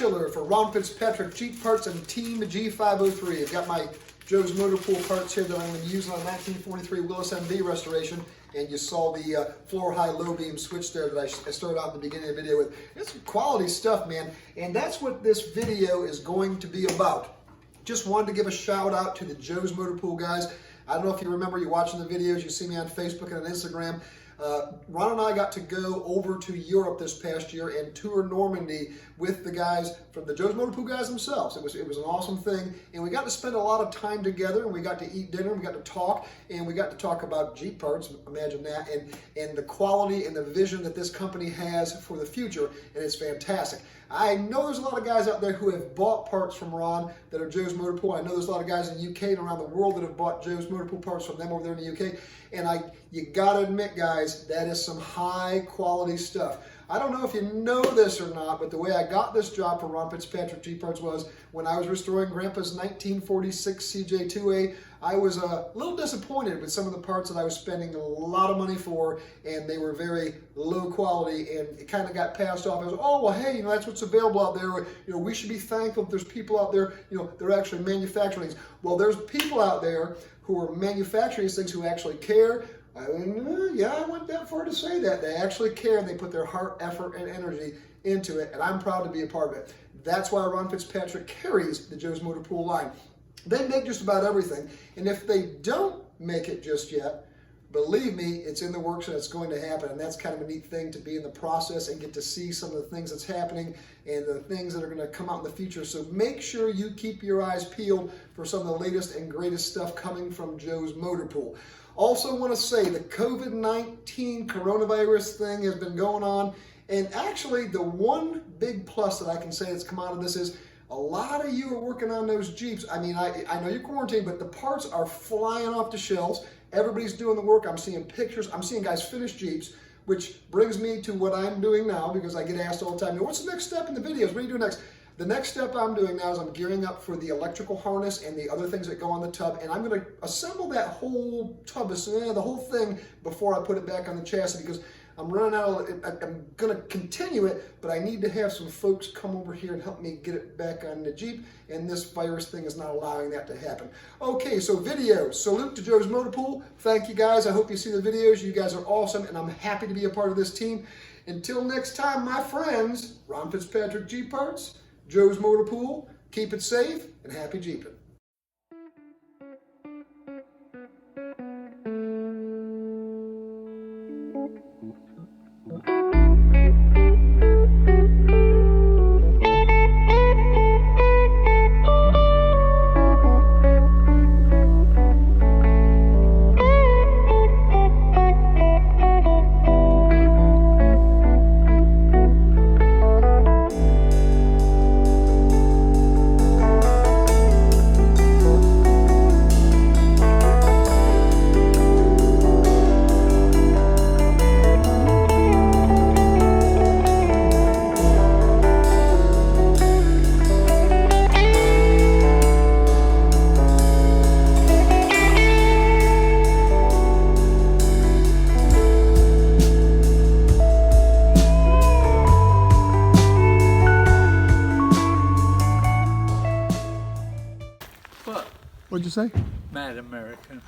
Chiller for Ron Fitzpatrick Jeep Parts and Team G503. I've got my Joe's Motor Pool parts here that I'm going to use on a 1943 Willis MV restoration. And you saw the floor high low beam switch there that I started out at the beginning of the video with. It's quality stuff, man. And that's what this video is going to be about. Just wanted to give a shout out to the Joe's Motor Pool guys. I don't know if you remember, you're watching the videos, you see me on Facebook and on Instagram. Ron and I got to go over to Europe this past year and tour Normandy with the guys from the Joe's Motor Pool guys themselves. It was an awesome thing, and we got to spend a lot of time together, and we got to eat dinner, and we got to talk, and we got to talk about Jeep parts, imagine that, and the quality and the vision that this company has for the future, and it's fantastic. I know there's a lot of guys out there who have bought parts from Ron that are Joe's Motor Pool. I know there's a lot of guys in the UK and around the world that have bought Joe's Motor Pool parts from them over there in the UK. And you gotta admit, guys, that is some high quality stuff. I don't know if you know this or not, but the way I got this job for Ron Fitzpatrick Jeep Parts was when I was restoring Grandpa's 1946 CJ2A. I was a little disappointed with some of the parts that I was spending a lot of money for, and they were very low quality, and it kind of got passed off as, oh, well, hey, that's what's available out there. We should be thankful if there's people out there, they're actually manufacturing these. Well, there's people out there who are manufacturing these things who actually care. I went that far to say that. They actually care, and they put their heart, effort, and energy into it, and I'm proud to be a part of it. That's why Ron Fitzpatrick carries the Joe's Motor Pool line. They make just about everything, and if they don't make it just yet, believe me, it's in the works and it's going to happen, and that's kind of a neat thing to be in the process and get to see some of the things that's happening and the things that are going to come out in the future. So make sure you keep your eyes peeled for some of the latest and greatest stuff coming from Joe's Motor Pool. Also want to say the COVID-19 coronavirus thing has been going on, and actually the one big plus that I can say that's come out of this is a lot of you are working on those Jeeps. I mean, I know you're quarantined, but the parts are flying off the shelves. Everybody's doing the work. I'm seeing pictures. I'm seeing guys finish Jeeps, which brings me to what I'm doing now, because I get asked all the time, what's the next step in the videos? What are you doing next? The next step I'm doing now is I'm gearing up for the electrical harness and the other things that go on the tub, and I'm going to assemble that whole tub, the whole thing, before I put it back on the chassis, because I'm running out I'm going to continue it, but I need to have some folks come over here and help me get it back on the Jeep, and this virus thing is not allowing that to happen. Okay, so videos. Salute to Joe's Motor Pool. Thank you, guys. I hope you see the videos. You guys are awesome, and I'm happy to be a part of this team. Until next time, my friends, Ron Fitzpatrick Jeep Parts, Joe's Motor Pool, keep it safe, and happy Jeeping. What? What'd you say? Mad American.